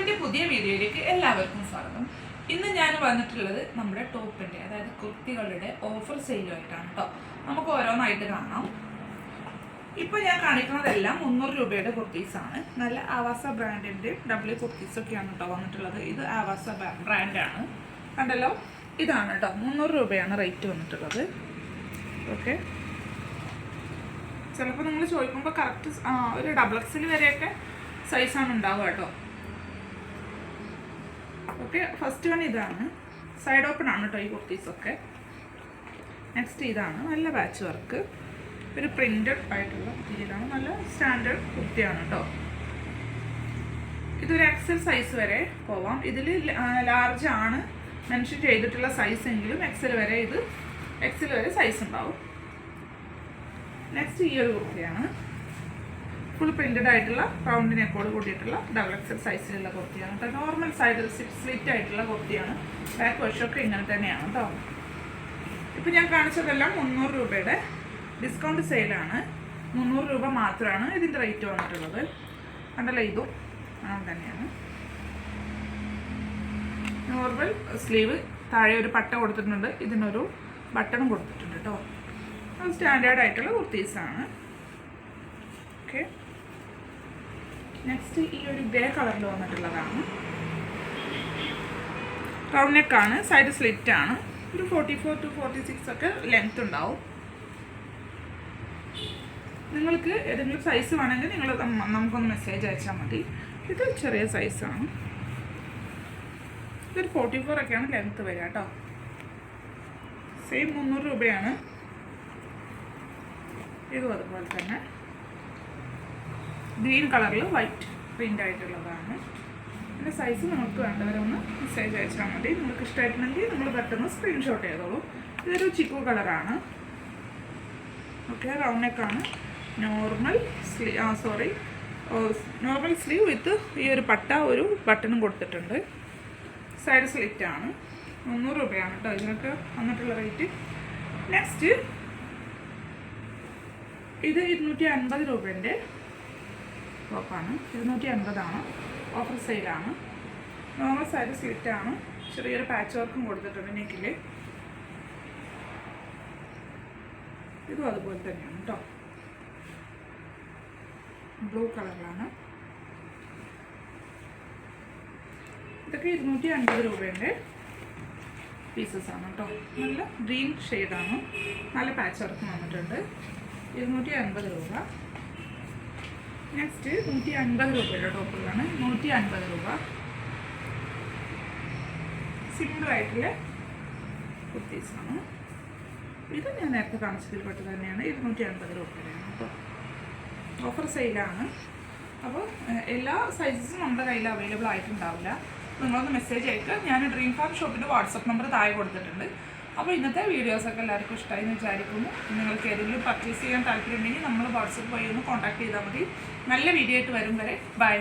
എൻ്റെ പുതിയ വീഡിയോയിലേക്ക് എല്ലാവർക്കും സ്വാഗതം. ഇന്ന് ഞാൻ വന്നിട്ടുള്ളത് നമ്മുടെ ടോപ്പിൻ്റെ അതായത് കുർത്തികളുടെ ഓഫർ സെയിലുമായിട്ടാണ് കേട്ടോ. നമുക്ക് ഓരോന്നായിട്ട് കാണാം. ഇപ്പോൾ ഞാൻ കാണിക്കുന്നതെല്ലാം 300 രൂപയുടെ കുർത്തീസാണ്. നല്ല ആവാസ ബ്രാൻഡിൻ്റെ ഡബ്ല്യു കുർത്തീസൊക്കെയാണ് കേട്ടോ വന്നിട്ടുള്ളത്. ഇത് ആവാസ ബ്രാൻഡാണ്, കണ്ടല്ലോ. ഇതാണ് കേട്ടോ, 300 രൂപയാണ് റേറ്റ് വന്നിട്ടുള്ളത്. ഓക്കെ, ചിലപ്പോൾ നിങ്ങൾ ചോദിക്കുമ്പോൾ കറക്റ്റ് ഒരു XXL വരെയൊക്കെ സൈസാണ് ഉണ്ടാവുക കേട്ടോ. ഓക്കെ, ഫസ്റ്റ് വൺ ഇതാണ്, സൈഡ് ഓപ്പൺ ആണ് കേട്ടോ ഈ കുർത്തീസൊക്കെ. നെക്സ്റ്റ് ഇതാണ്, നല്ല പാച്ച് വർക്ക്, ഒരു പ്രിൻറ്റഡ് ആയിട്ടുള്ള മെറ്റീരിയലാണ്, നല്ല സ്റ്റാൻഡേർഡ് കുർത്തിയാണ് കേട്ടോ. ഇതൊരു XL സൈസ് വരെ പോവാം. ഇതിൽ ലാർജ് ആണ് മെൻഷൻ ചെയ്തിട്ടുള്ള സൈസ് എങ്കിലും XL വരെ സൈസ് ഉണ്ടാവും. നെക്സ്റ്റ് ഈ ഒരു കുർത്തിയാണ്, ഫുൾ പ്രിൻറ്റഡ് ആയിട്ടുള്ള റൗണ്ട് നെക്കോട് കൂടിയിട്ടുള്ള XXL സൈസിലുള്ള കുർത്തിയാണ് കേട്ടോ. നോർമൽ സൈഡിൽ സ്ലിറ്റ് ആയിട്ടുള്ള കുർത്തിയാണ്. ബാക്ക് വശമൊക്കെ ഇങ്ങനെ തന്നെയാണ് കേട്ടോ. ഇപ്പോൾ ഞാൻ കാണിച്ചതെല്ലാം 300 രൂപയുടെ ഡിസ്കൗണ്ട് സെയിലാണ്. 300 രൂപ മാത്രമാണ് ഇതിൻ്റെ റേറ്റ് വന്നിട്ടുള്ളത്. കണ്ടല്ലോ, ഇതും അങ്ങനെ തന്നെയാണ്. നോർമൽ സ്ലീവ്, താഴെ ഒരു പട്ട കൊടുത്തിട്ടുണ്ട്, ഇതിനൊരു ബട്ടണും കൊടുത്തിട്ടുണ്ട് കേട്ടോ. സ്റ്റാൻഡേർഡ് ആയിട്ടുള്ള കുർത്തീസാണ്. ഓക്കെ, നെക്സ്റ്റ് ഈ ഒരു ഗ്രേ കളറിൽ വന്നിട്ടുള്ളതാണ്. റൗണ്ട് നെക്കാണ്, സൈഡ് സ്ലിറ്റ് ആണ്, ഒരു 44 to 46 ഒക്കെ ലെങ്ത് ഉണ്ടാവും. നിങ്ങൾക്ക് ഏതെങ്കിലും സൈസ് വേണമെങ്കിൽ നിങ്ങൾ നമുക്കൊന്ന് മെസ്സേജ് അയച്ചാൽ മതി. ഇത് ചെറിയ സൈസാണ്, ഇതൊരു 44 ഒക്കെയാണ് ലെങ്ത് വരിക കേട്ടോ. സെയിം 300 രൂപയാണ്. ഇതും അതുപോലെ തന്നെ ഗ്രീൻ കളറിൽ വൈറ്റ് പ്രിൻ്റ് ആയിട്ടുള്ളതാണ്. ഇതിൻ്റെ സൈസ് നമുക്ക് വേണ്ടവരൊന്ന് മെസ്സേജ് അയച്ചാൽ മതി. നിങ്ങൾക്ക് ഇഷ്ടമായിട്ടുണ്ടെങ്കിൽ നിങ്ങൾ പെട്ടെന്ന് സ്ക്രീൻഷോട്ട് ചെയ്തോളൂ. ഇതൊരു ചിക്കു കളറാണ്. ഓക്കെ, റൗണ്ട് നെക്കാണ്, നോർമൽ സ്ലീവ് വിത്ത് ഈ ഒരു പട്ട ഒരു ബട്ടണും കൊടുത്തിട്ടുണ്ട്. സൈഡ് സ്ലിറ്റ് ആണ്. 300 രൂപയാണ് കേട്ടോ ഇതിനൊക്കെ വന്നിട്ടുള്ള റേറ്റ്. നെക്സ്റ്റ് ഇത് 250 രൂപേൻ്റെ ടോപ്പാണ്. 250 ഓഫർ സെയിലാണ്. നോർമൽ സൈഡ് സ്ലിറ്റാണ്, ചെറിയൊരു പാച്ച് വർക്കും കൊടുത്തിട്ടുണ്ട് നെക്കിൽ. ഇതും അതുപോലെ തന്നെയാണ് കേട്ടോ, ബ്ലൂ കളറിലാണ്. ഇതൊക്കെ 250 രൂപേൻ്റെ പീസസാണ് കേട്ടോ. നല്ല ഗ്രീൻ ഷെയ്ഡാണ്, നല്ല പാച്ച് വർക്ക് വന്നിട്ടുണ്ട്. 250 രൂപ. നെക്സ്റ്റ് 150 രൂപയുടെ ടോപ്പുകളാണ്. 150 രൂപ. സിമ്പിളായിട്ടുള്ള കുർത്തീസാണ്. ഇത് ഞാൻ നേരത്തെ കാണിച്ചതിൽ പെട്ട് തന്നെയാണ്. 250 രൂപയുടെയാണ് കേട്ടോ. ഓഫർ സെയിലാണ്. അപ്പോൾ എല്ലാ സൈസസും നമ്മുടെ കയ്യിൽ അവൈലബിൾ ആയിട്ടുണ്ടാവില്ല. നിങ്ങളൊന്ന് മെസ്സേജ് അയക്കുക. ഞാൻ ഡ്രീം ഫാം ഷോപ്പിൻ്റെ വാട്സപ്പ് നമ്പർ താഴെ കൊടുത്തിട്ടുണ്ട്. അപ്പോൾ ഇന്നത്തെ വീഡിയോസൊക്കെ എല്ലാവർക്കും ഇഷ്ടമായി എന്ന് വിചാരിക്കുന്നു. നിങ്ങൾക്ക് ഏതെങ്കിലും പർച്ചേസ് ചെയ്യാൻ താല്പര്യമുണ്ടെങ്കിൽ നമ്മൾ വാട്സപ്പ് വഴി ഒന്ന് കോൺടാക്ട് ചെയ്താൽ മതി. നല്ല വീഡിയോ ആയിട്ട് വരും വരെ ബൈ.